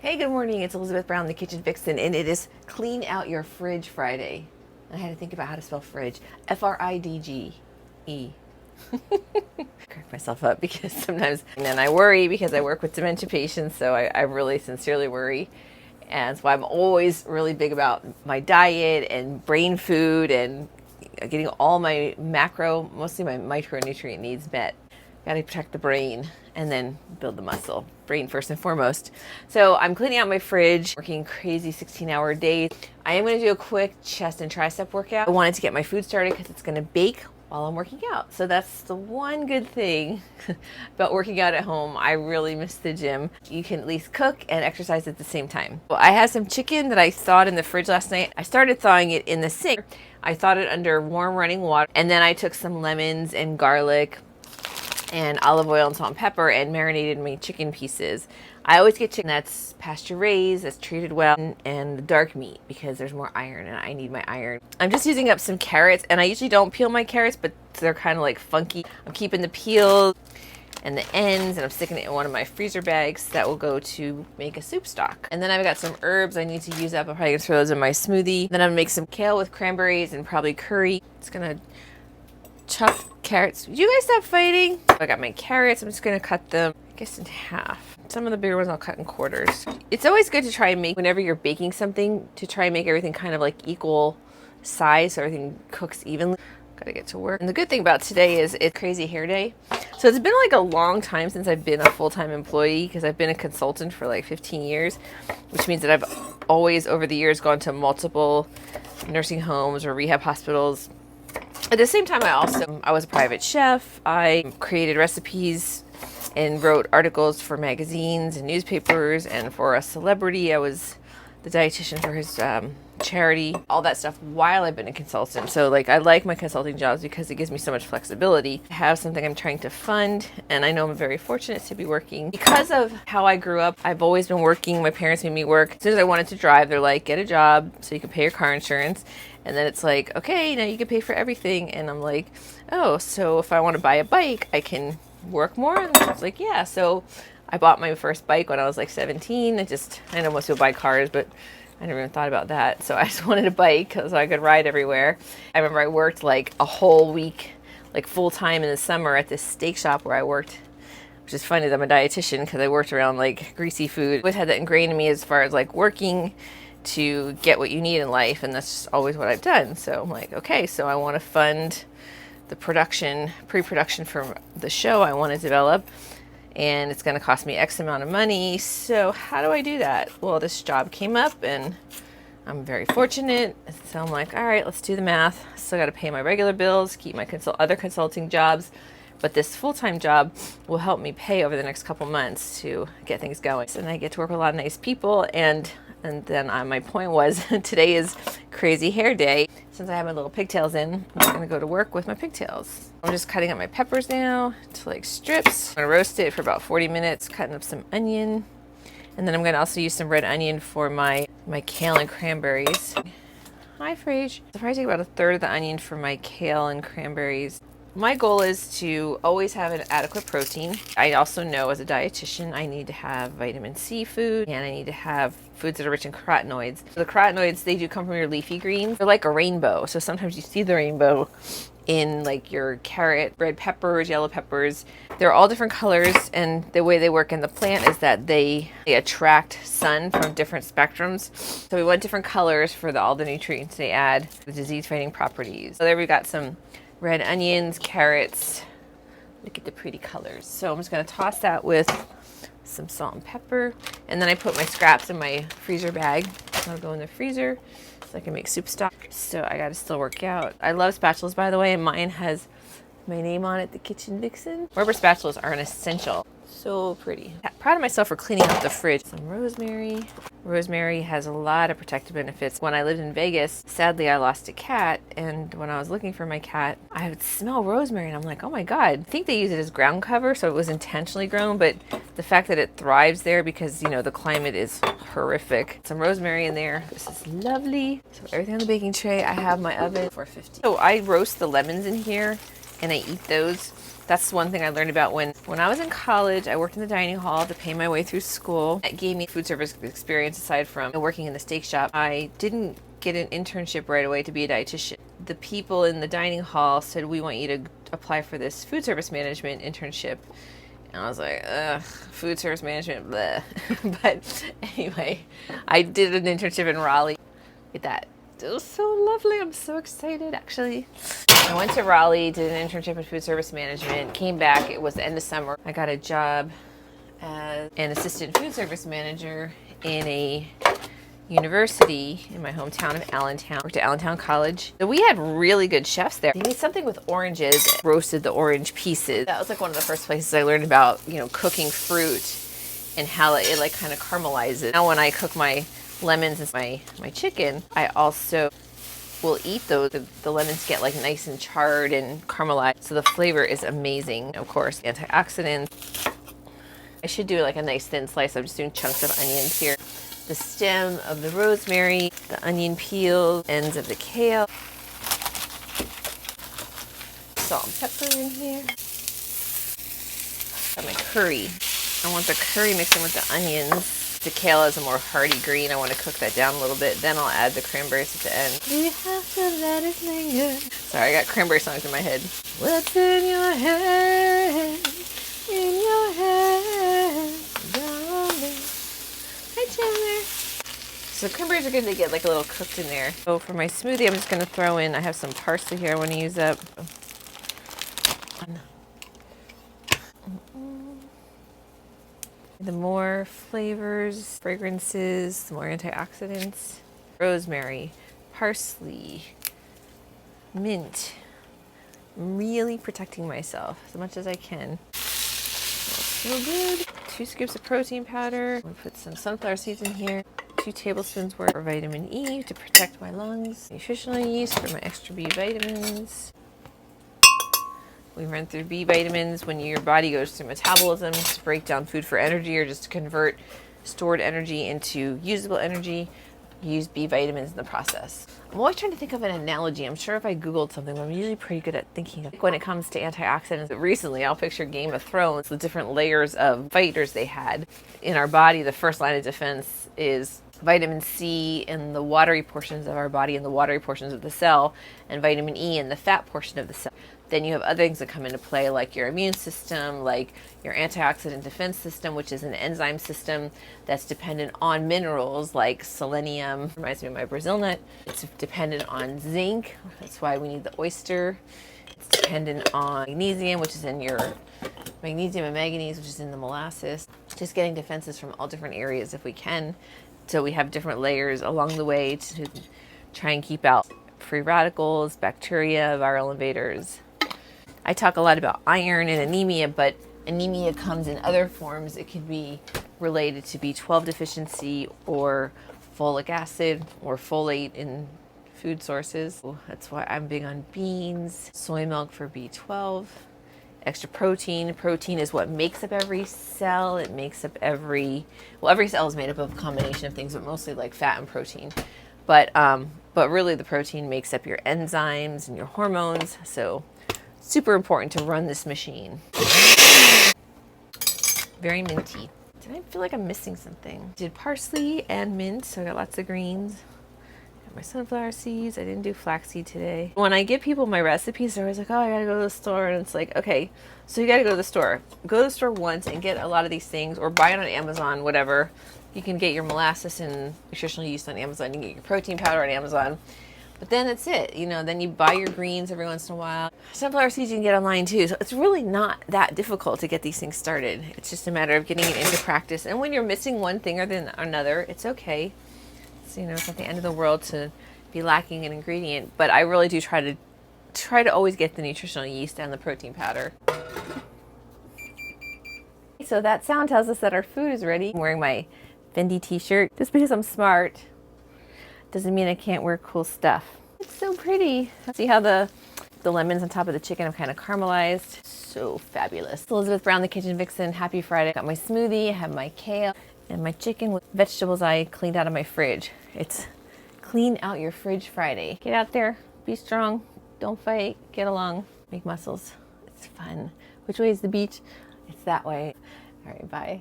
Hey, good morning. It's Elizabeth Brown, the Kitchen Vixen, and it is Clean Out Your Fridge Friday. And I had to think about how to spell fridge. Fridge. Crack myself up because sometimes, and then I worry because I work with dementia patients, so I really sincerely worry. And so I'm always really big about my diet and brain food and getting all my mostly my micronutrient needs met. Got to protect the brain and then build the muscle. Brain first and foremost. So I'm cleaning out my fridge, working crazy 16-hour days. I am going to do a quick chest and tricep workout. I wanted to get my food started because it's going to bake while I'm working out. So that's the one good thing about working out at home. I really miss the gym. You can at least cook and exercise at the same time. Well, I have some chicken that I thawed in the fridge last night. I started thawing it in the sink. I thawed it under warm running water. And then I took some lemons and garlic and olive oil and salt and pepper and marinated my chicken pieces. I always get chicken that's pasture raised, that's treated well, and dark meat because there's more iron and I need my iron. I'm just using up some carrots, and I usually don't peel my carrots, but they're kind of like funky. I'm keeping the peels and the ends, and I'm sticking it in one of my freezer bags that will go to make a soup stock. And then I've got some herbs I need to use up. I'm probably gonna throw those in my smoothie. Then I'm gonna make some kale with cranberries and probably curry. It's gonna chop carrots. Would you guys stop fighting? I got my carrots. I'm just gonna cut them, I guess, in half. Some of the bigger ones I'll cut in quarters. It's always good to try and make, whenever you're baking something, to try and make everything kind of like equal size so everything cooks evenly. Gotta get to work. And the good thing about today is it's crazy hair day. So it's been like a long time since I've been a full-time employee because I've been a consultant for like 15 years, which means that I've always over the years gone to multiple nursing homes or rehab hospitals. At the same time, I was a private chef. I created recipes and wrote articles for magazines and newspapers, and for a celebrity, I was the dietitian for his charity, all that stuff while I've been a consultant. So like, I like my consulting jobs because it gives me so much flexibility. I have something I'm trying to fund, and I know I'm very fortunate to be working. Because of how I grew up, I've always been working. My parents made me work. As soon as I wanted to drive, they're like, get a job so you can pay your car insurance. And then it's like, okay, now you can pay for everything. And I'm like, oh, so if I want to buy a bike, I can work more? And it's like, yeah. So I bought my first bike when I was like 17. I know most people buy cars, but I never even thought about that. So I just wanted a bike so I could ride everywhere. I remember I worked like a whole week, like full time in the summer at this steak shop where I worked, which is funny that I'm a dietitian because I worked around like greasy food. I always had that ingrained in me as far as like working to get what you need in life, and that's just always what I've done. So I'm like, okay, so I want to fund the pre-production for the show I want to develop, and it's going to cost me X amount of money. So how do I do that? Well, this job came up and I'm very fortunate. So I'm like, all right, let's do the math. Still got to pay my regular bills, keep my other consulting jobs, but this full-time job will help me pay over the next couple months to get things going. And I get to work with a lot of nice people, and then my point was today is crazy hair day. Since I have my little pigtails in, I'm just gonna go to work with my pigtails. I'm just cutting up my peppers now to like strips. I'm gonna roast it for about 40 minutes, cutting up some onion. And then I'm gonna also use some red onion for my kale and cranberries. Hi, Frage. I'll probably take about a third of the onion for my kale and cranberries. My goal is to always have an adequate protein. I also know as a dietitian, I need to have vitamin C food, and I need to have foods that are rich in carotenoids. The carotenoids, they do come from your leafy greens. They're like a rainbow. So sometimes you see the rainbow in like your carrot, red peppers, yellow peppers. They're all different colors, and the way they work in the plant is that they attract sun from different spectrums. So we want different colors for all the nutrients they add, the disease-fighting properties. So there we got some red onions, carrots. Look at the pretty colors. So I'm just gonna toss that with some salt and pepper. And then I put my scraps in my freezer bag. I'll go in the freezer so I can make soup stock. So I gotta still work out. I love spatulas, by the way, and mine has my name on it, the Kitchen Vixen. Rubber spatulas are an essential. So pretty. Proud of myself for cleaning up the fridge. Some rosemary. Rosemary has a lot of protective benefits. When I lived in Vegas, sadly I lost a cat, and when I was looking for my cat, I would smell rosemary and I'm like, oh my God. I think they use it as ground cover, so it was intentionally grown, but the fact that it thrives there because, you know, the climate is horrific. Some rosemary in there. This is lovely. So everything on the baking tray. I have my oven for 450. So I roast the lemons in here and I eat those. That's one thing I learned about when I was in college. I worked in the dining hall to pay my way through school. It gave me food service experience aside from working in the steak shop. I didn't get an internship right away to be a dietitian. The people in the dining hall said, we want you to apply for this food service management internship. And I was like, ugh, food service management, bleh. But anyway, I did an internship in Raleigh. Look at that. It was so lovely. I'm so excited, actually. I went to Raleigh, did an internship in food service management, came back. It was the end of summer. I got a job as an assistant food service manager in a university in my hometown of Allentown. Worked at Allentown College. So we had really good chefs there. They made something with oranges, roasted the orange pieces. That was like one of the first places I learned about, cooking fruit and how it like kind of caramelizes. Now when I cook my lemons and my chicken, I also will eat those. The lemons get like nice and charred and caramelized, so the flavor is amazing. Of course, antioxidants. I should do like a nice thin slice. I'm just doing chunks of onions here. The stem of the rosemary, the onion peel, ends of the kale. Salt and pepper in here. Got my curry. I want the curry mixed in with the onions. The kale is a more hearty green. I want to cook that down a little bit. Then I'll add the cranberries at the end. We have to let it linger. Sorry, I got cranberry songs in my head. What's in your head? In your head, darling. Hi, Chandler. So cranberries are good to get like a little cooked in there. So for my smoothie, I'm just going to throw in, I have some parsley here I want to use up. The more flavors, fragrances, the more antioxidants. Rosemary, parsley, mint. I'm really protecting myself as much as I can. Smells so good. 2 scoops of protein powder. I'm gonna put some sunflower seeds in here. 2 tablespoons worth of vitamin E to protect my lungs. Nutritional yeast for my extra B vitamins. We run through B vitamins when your body goes through metabolism to break down food for energy or just to convert stored energy into usable energy. Use B vitamins in the process. I'm always trying to think of an analogy. I'm sure if I Googled something, but I'm usually pretty good at thinking of when it comes to antioxidants. Recently, I'll picture Game of Thrones, the different layers of fighters they had. In our body, the first line of defense is vitamin C in the watery portions of our body and the watery portions of the cell, and vitamin E in the fat portion of the cell. Then you have other things that come into play, like your immune system, like your antioxidant defense system, which is an enzyme system that's dependent on minerals like selenium. Reminds me of my Brazil nut. It's dependent on zinc. That's why we need the oyster. It's dependent on magnesium, which is in your magnesium and manganese, which is in the molasses. Just getting defenses from all different areas if we can. So we have different layers along the way to try and keep out free radicals, bacteria, viral invaders. I talk a lot about iron and anemia, but anemia comes in other forms. It could be related to B12 deficiency or folic acid or folate in food sources. That's why I'm big on beans, soy milk for B12, extra protein. Protein is what makes up every cell. It makes up every cell is made up of a combination of things, but mostly like fat and protein. But really the protein makes up your enzymes and your hormones. So super important to run this machine. Very minty. Did I feel like I'm missing something? Did parsley and mint, so I got lots of greens. Got my sunflower seeds. I didn't do flaxseed today. When I give people my recipes, they're always like, oh, I gotta go to the store. And it's like, okay, so you gotta go to the store. Go to the store once and get a lot of these things, or buy it on Amazon, whatever. You can get your molasses and nutritional yeast on Amazon. You can get your protein powder on Amazon. But then that's it. Then you buy your greens every once in a while. Sunflower seeds you can get online too. So it's really not that difficult to get these things started. It's just a matter of getting it into practice. And when you're missing one thing or then another, it's okay. It's, it's not the end of the world to be lacking an ingredient. But I really do try to always get the nutritional yeast and the protein powder. So that sound tells us that our food is ready. I'm wearing my Fendi t-shirt just because I'm smart. Doesn't mean I can't wear cool stuff. It's so pretty. See how the lemons on top of the chicken have kind of caramelized. So fabulous. Elizabeth Brown, the Kitchen Vixen. Happy Friday. Got my smoothie, I have my kale, and my chicken with vegetables I cleaned out of my fridge. It's Clean Out Your Fridge Friday. Get out there, be strong, don't fight, get along, make muscles. It's fun. Which way is the beach? It's that way. All right, bye.